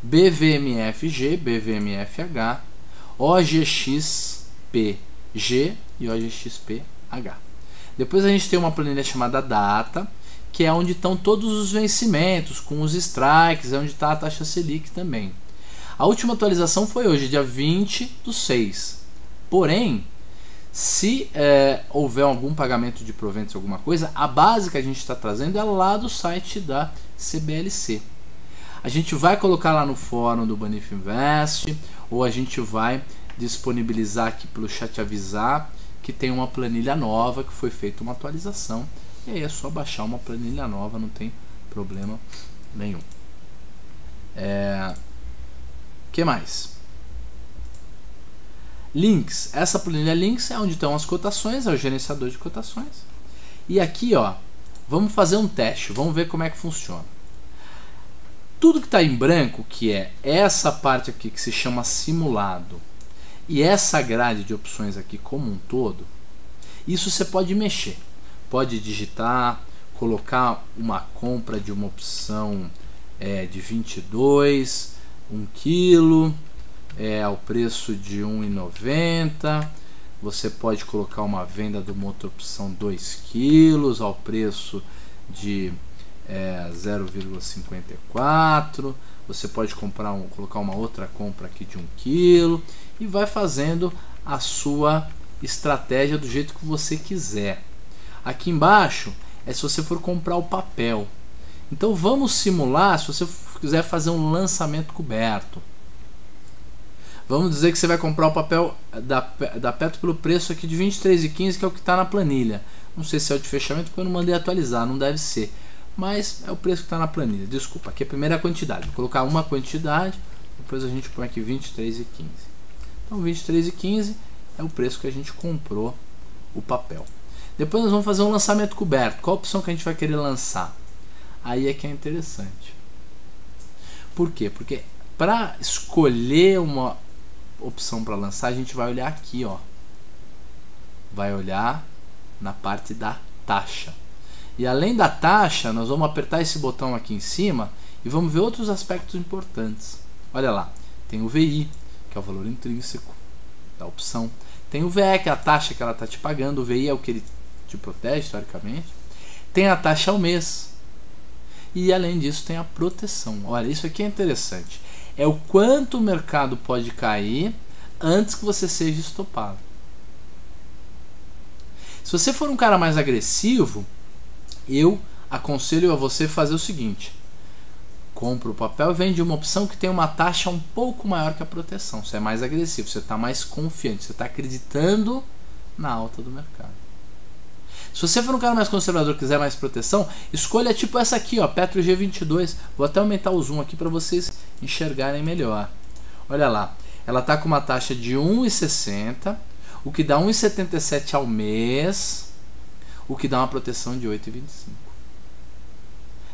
BVMF-G, BVMF-H, OGX-PG e OGX-PH. Depois a gente tem uma planilha chamada Data, que é onde estão todos os vencimentos, com os strikes, é onde está a taxa Selic também. A última atualização foi hoje, dia 20/6. Porém, se houver algum pagamento de proventos, alguma coisa, a base que a gente está trazendo é lá do site da CBLC. A gente vai colocar lá no fórum do Banif Invest, ou a gente vai disponibilizar aqui pelo chat avisar que tem uma planilha nova, que foi feita uma atualização. E aí é só baixar uma planilha nova, não tem problema nenhum. Que mais? Links. Essa planilha Links é onde estão as cotações, é o gerenciador de cotações. E aqui, ó, vamos fazer um teste, vamos ver como é que funciona. Tudo que está em branco, que é essa parte aqui que se chama simulado, e essa grade de opções aqui como um todo, isso você pode mexer. Pode digitar, colocar uma compra de uma opção de 22, 1 kg, ao preço de 1,90. Você pode colocar uma venda de uma outra opção 2 kg ao preço de 0,54. Você pode colocar uma outra compra aqui de 1 kg e vai fazendo a sua estratégia do jeito que você quiser. Aqui embaixo é se você for comprar o papel. Então vamos simular se você quiser fazer um lançamento coberto. Vamos dizer que você vai comprar o papel da Petro pelo preço aqui de 23,15, que é o que está na planilha. Não sei se é o de fechamento, porque eu não mandei atualizar, não deve ser. Mas é o preço que está na planilha. Desculpa, aqui a primeira quantidade. Vou colocar uma quantidade, depois a gente põe aqui 23,15. Então 23,15 é o preço que a gente comprou o papel. Depois nós vamos fazer um lançamento coberto. Qual a opção que a gente vai querer lançar? Aí é que é interessante. Por quê? Porque para escolher uma opção para lançar, a gente vai olhar aqui, ó. Vai olhar na parte da taxa. E além da taxa, nós vamos apertar esse botão aqui em cima e vamos ver outros aspectos importantes. Olha lá, tem o VI, que é o valor intrínseco da opção. Tem o VE, que é a taxa que ela está te pagando. O VI é o que ele te protege, historicamente. Tem a taxa ao mês. E além disso tem a proteção. Olha, isso aqui é interessante. É o quanto o mercado pode cair antes que você seja estopado. Se você for um cara mais agressivo, eu aconselho a você fazer o seguinte: compra o papel e vende uma opção que tem uma taxa um pouco maior que a proteção. Você é mais agressivo, você está mais confiante, você está acreditando na alta do mercado. Se você for um cara mais conservador e quiser mais proteção, escolha tipo essa aqui, ó, Petro G22. Vou até aumentar o zoom aqui para vocês enxergarem melhor. Olha lá, ela está com uma taxa de 1,60, o que dá 1,77 ao mês, o que dá uma proteção de 8,25.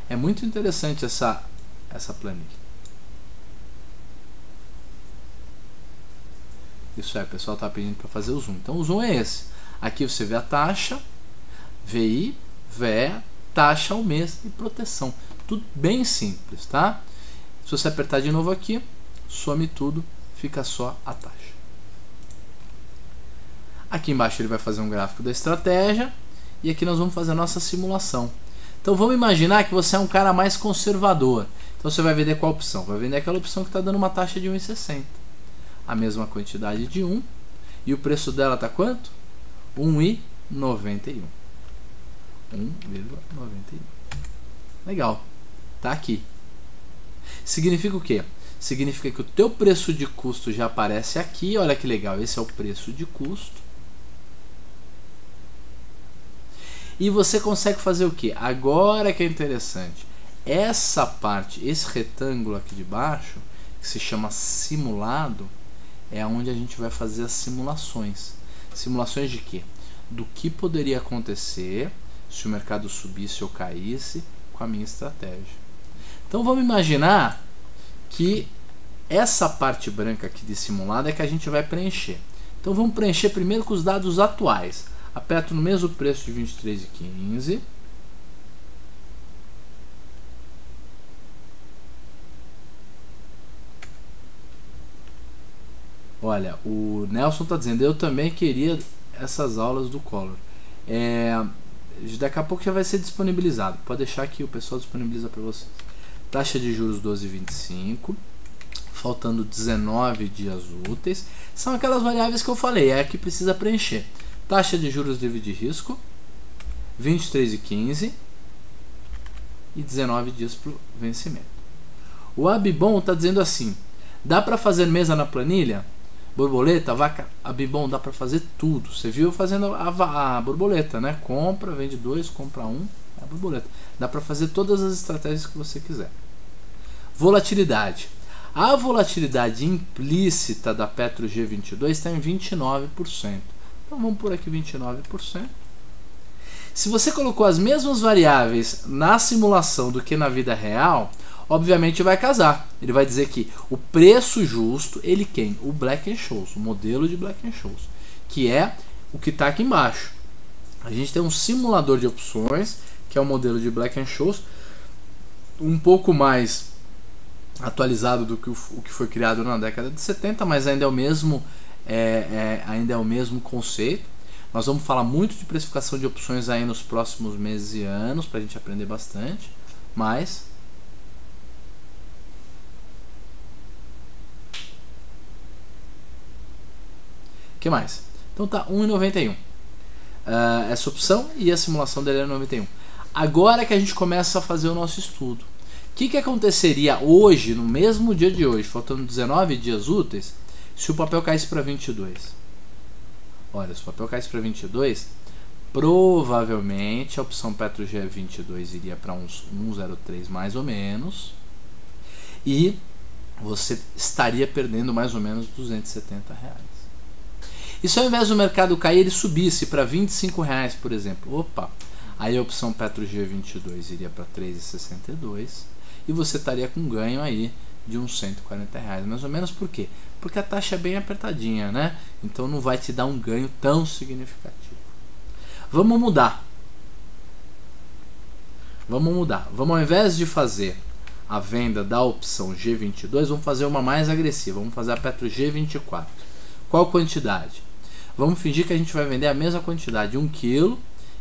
É muito interessante essa planilha. Isso é, o pessoal está pedindo para fazer o zoom. Então o zoom é esse. Aqui você vê a taxa, VI, VE, taxa ao mês e proteção. Tudo bem simples, tá? Se você apertar de novo aqui, some tudo, fica só a taxa. Aqui embaixo ele vai fazer um gráfico da estratégia e aqui nós vamos fazer a nossa simulação. Então vamos imaginar que você é um cara mais conservador. Então você vai vender qual opção? Vai vender aquela opção que está dando uma taxa de 1,60. A mesma quantidade de 1. E o preço dela está quanto? 1,91. 1,91. Legal. Tá aqui. Significa o quê? Significa que o teu preço de custo já aparece aqui. Olha que legal. Esse é o preço de custo. E você consegue fazer o que? Agora que é interessante. Essa parte, esse retângulo aqui de baixo, que se chama simulado, é onde a gente vai fazer as simulações. Simulações de quê? Do que poderia acontecer se o mercado subisse ou caísse com a minha estratégia. Então vamos imaginar que essa parte branca aqui de simulado é que a gente vai preencher. Então vamos preencher primeiro com os dados atuais. Aperto no mesmo preço de 23,15. Olha, o Nelson está dizendo, eu também queria essas aulas do Collor. Daqui a pouco já vai ser disponibilizado. Pode deixar que o pessoal disponibiliza para vocês. Taxa de juros 12,25. Faltando 19 dias úteis. São aquelas variáveis que eu falei, é a que precisa preencher. Taxa de juros livre de risco, 23,15 e 19 dias para o vencimento. O Abibon está dizendo assim, dá para fazer mesa na planilha? Borboleta, vaca, Abibon, dá para fazer tudo. Você viu fazendo a borboleta, né? Compra, vende 2, compra 1, é a borboleta. Dá para fazer todas as estratégias que você quiser. Volatilidade. A volatilidade implícita da Petro G22 está em 29%. Então vamos por aqui 29%. Se você colocou as mesmas variáveis na simulação do que na vida real, obviamente vai casar. Ele vai dizer que o preço justo, ele quem? O Black-Scholes, o modelo de Black-Scholes, que é o que está aqui embaixo. A gente tem um simulador de opções, que é o modelo de Black-Scholes, um pouco mais atualizado do que o que foi criado na década de 70, mas ainda é o mesmo ainda é o mesmo conceito. Nós vamos falar muito de precificação de opções aí nos próximos meses e anos, para a gente aprender bastante. Mas o que mais? Então tá 1,91 essa opção, e a simulação dele é 91. Agora que a gente começa a fazer o nosso estudo, o que aconteceria hoje, no mesmo dia de hoje, faltando 19 dias úteis, se o papel caísse para 22? Olha, se o papel caísse para 22, provavelmente a opção Petro G22 iria para uns 1,03 mais ou menos, e você estaria perdendo mais ou menos R$270. E se ao invés do mercado cair, ele subisse para R$25, por exemplo, opa, aí a opção Petro G22 iria para R$3,62 e você estaria com um ganho aí de uns R$140, mais ou menos. Por quê? Porque a taxa é bem apertadinha, né? Então não vai te dar um ganho tão significativo. Vamos mudar. Vamos mudar. Vamos, ao invés de fazer a venda da opção G22, vamos fazer uma mais agressiva. Vamos fazer a Petro G24. Qual quantidade? Vamos fingir que a gente vai vender a mesma quantidade, 1 kg,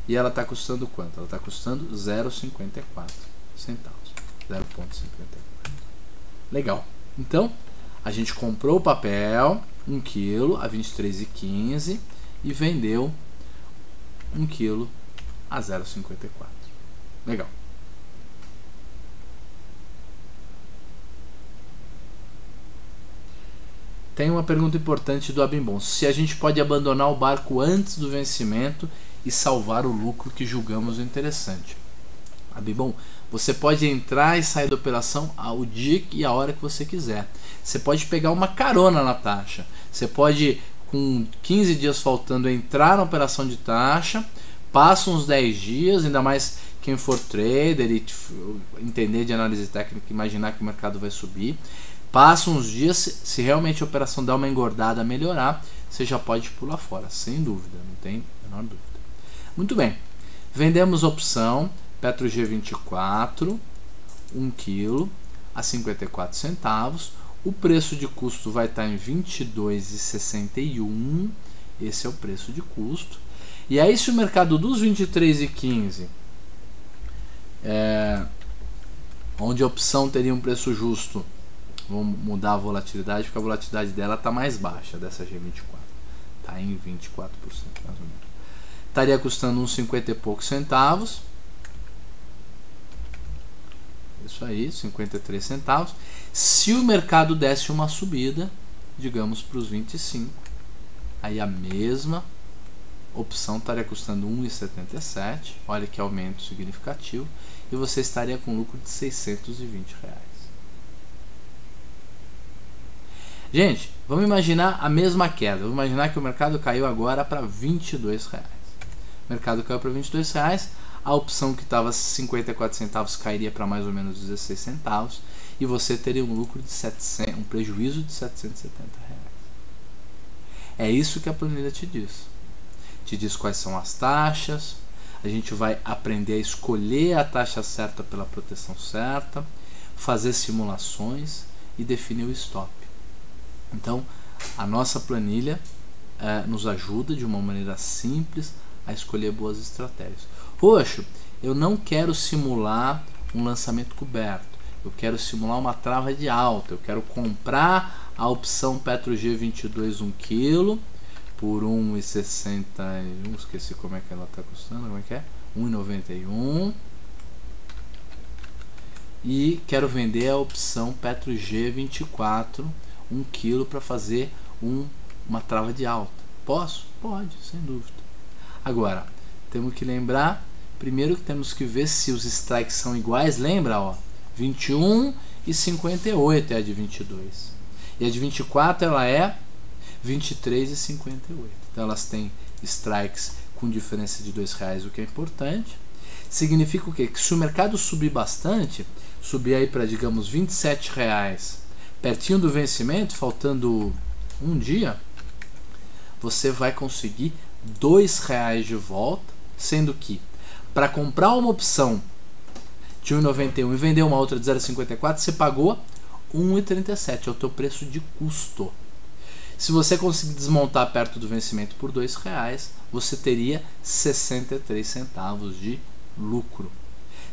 e ela está custando quanto? Ela está custando 0,54 centavos. 0,54. Legal. Então, a gente comprou o papel, 1 kg a 23,15 e vendeu 1 kg a 0,54. Legal. Tem uma pergunta importante do Abimbom. Se a gente pode abandonar o barco antes do vencimento e salvar o lucro que julgamos interessante. Abimbom, você pode entrar e sair da operação ao dia e a hora que você quiser. Você pode pegar uma carona na taxa. Você pode, com 15 dias faltando, entrar na operação de taxa, passa uns 10 dias, ainda mais quem for trader e entender de análise técnica, imaginar que o mercado vai subir. Passa uns dias, se realmente a operação der uma engordada, melhorar, você já pode pular fora, sem dúvida, não tem a menor dúvida. Muito bem, vendemos a opção Petro G24, 1 kg a 54 centavos, o preço de custo vai estar em 22,61, esse é o preço de custo. E aí, se o mercado dos 23,15, onde a opção teria um preço justo, vamos mudar a volatilidade, porque a volatilidade dela está mais baixa, dessa G24. Está em 24%, mais ou menos. Estaria custando uns 50 e poucos centavos. Isso aí, 53 centavos. Se o mercado desse uma subida, digamos para os 25, aí a mesma opção estaria custando 1,77. Olha que aumento significativo. E você estaria com lucro de R$620. Gente, vamos imaginar a mesma queda. Vamos imaginar que o mercado caiu agora para R$22. O mercado caiu para R$22. A opção que estava 54 centavos cairia para mais ou menos 16 centavos. E você teria um lucro de um prejuízo de R$770. É isso que a planilha te diz. Te diz quais são as taxas. A gente vai aprender a escolher a taxa certa pela proteção certa, fazer simulações e definir o stop. Então, a nossa planilha nos ajuda de uma maneira simples a escolher boas estratégias. Poxa, eu não quero simular um lançamento coberto, eu quero simular uma trava de alta, eu quero comprar a opção Petro G22 1 kg por 1,61, esqueci como é que ela está custando, como é que é? 1,91, e quero vender a opção Petro G24 1 kg para fazer uma trava de alta. Posso? Pode, sem dúvida. Agora, temos que lembrar, primeiro que temos que ver se os strikes são iguais. Lembra, ó, 21 e 58 é a de 22. E a de 24 ela é 23 e 58. Então elas têm strikes com diferença de R$2, o que é importante. Significa o quê? Que se o mercado subir bastante, subir aí para, digamos, R$27, pertinho do vencimento, faltando um dia, você vai conseguir R$2 de volta, sendo que para comprar uma opção de 1,91 e vender uma outra de 0,54, você pagou 1,37, é o teu preço de custo. Se você conseguir desmontar perto do vencimento por R$2, você teria 63 centavos de lucro.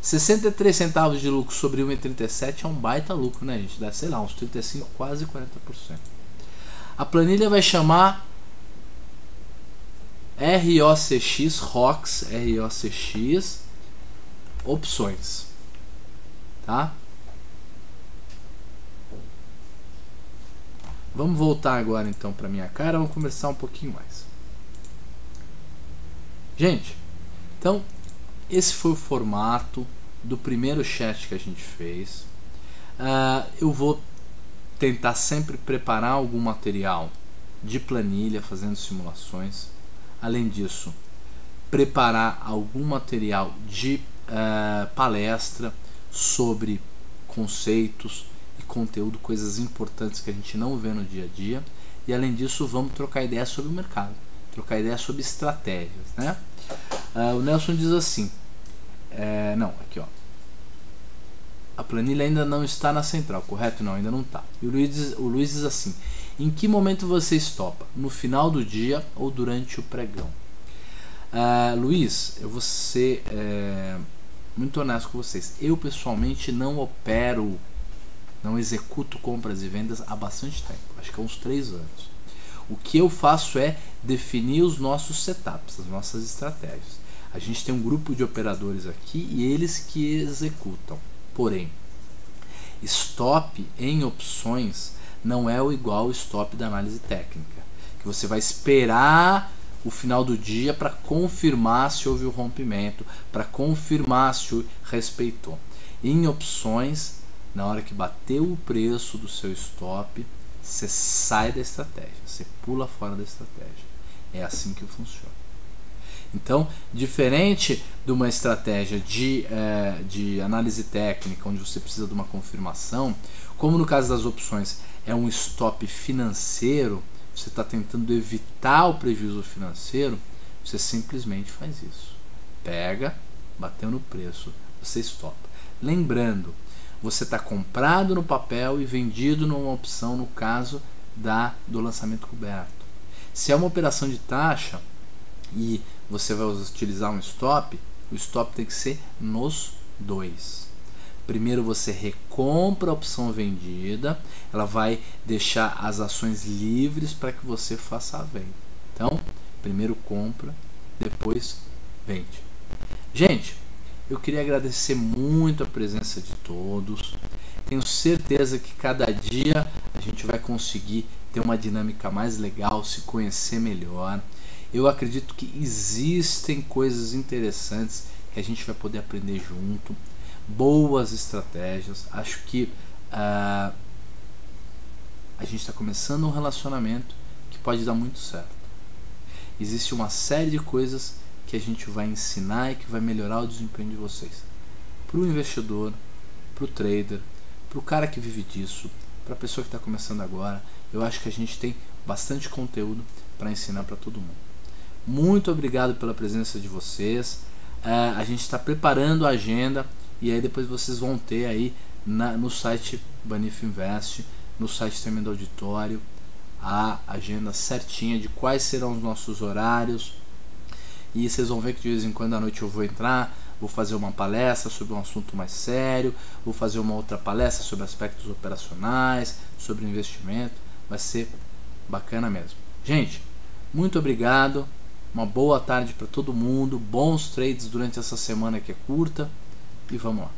63 centavos de lucro sobre 1,37 é um baita lucro, né, gente? Dá, sei lá, uns 35, quase 40%. A planilha vai chamar ROCX, ROCX, opções, tá? Vamos voltar agora então para minha cara, vamos conversar um pouquinho mais. Gente, então esse foi o formato do primeiro chat que a gente fez. Eu vou tentar sempre preparar algum material de planilha, fazendo simulações. Além disso, preparar algum material de palestra sobre conceitos e conteúdo, coisas importantes que a gente não vê no dia a dia. E além disso, vamos trocar ideias sobre o mercado, trocar ideias sobre estratégias, né? O Nelson diz assim, não, aqui ó, a planilha ainda não está na central, correto? Não, ainda não está. E o Luiz diz assim: em que momento você estopa? No final do dia ou durante o pregão? Luiz, eu vou ser muito honesto com vocês. Eu pessoalmente não opero, não executo compras e vendas há bastante tempo, acho que há uns 3 anos. O que eu faço é definir os nossos setups, as nossas estratégias. A gente tem um grupo de operadores aqui e eles que executam. Porém, stop em opções não é o igual ao stop da análise técnica, que você vai esperar o final do dia para confirmar se houve o rompimento, para confirmar se respeitou. Em opções, na hora que bateu o preço do seu stop, você sai da estratégia, você pula fora da estratégia. É assim que funciona. Então, diferente de uma estratégia de análise técnica, onde você precisa de uma confirmação, como no caso das opções é um stop financeiro, você está tentando evitar o prejuízo financeiro, você simplesmente faz isso. Pega, bateu no preço, você stopa. Lembrando, você está comprado no papel e vendido numa opção no caso do lançamento coberto. Se é uma operação de taxa e você vai utilizar um stop, o stop tem que ser nos dois. Primeiro você recompra a opção vendida, ela vai deixar as ações livres para que você faça a venda. Então, primeiro compra, depois vende. Gente, eu queria agradecer muito a presença de todos. Tenho certeza que cada dia a gente vai conseguir ter uma dinâmica mais legal, se conhecer melhor. Eu acredito que existem coisas interessantes que a gente vai poder aprender junto, boas estratégias. Acho que a gente está começando um relacionamento que pode dar muito certo. Existe uma série de coisas que a gente vai ensinar e que vai melhorar o desempenho de vocês. Para o investidor, para o trader, para o cara que vive disso, para a pessoa que está começando agora, eu acho que a gente tem bastante conteúdo para ensinar para todo mundo. Muito obrigado pela presença de vocês. A gente está preparando a agenda e aí depois vocês vão ter aí no site Banif Invest, no site também do auditório, a agenda certinha de quais serão os nossos horários. E vocês vão ver que de vez em quando à noite eu vou entrar, vou fazer uma palestra sobre um assunto mais sério, vou fazer uma outra palestra sobre aspectos operacionais, sobre investimento. Vai ser bacana mesmo. Gente, muito obrigado. Uma boa tarde para todo mundo, bons trades durante essa semana que é curta e vamos lá.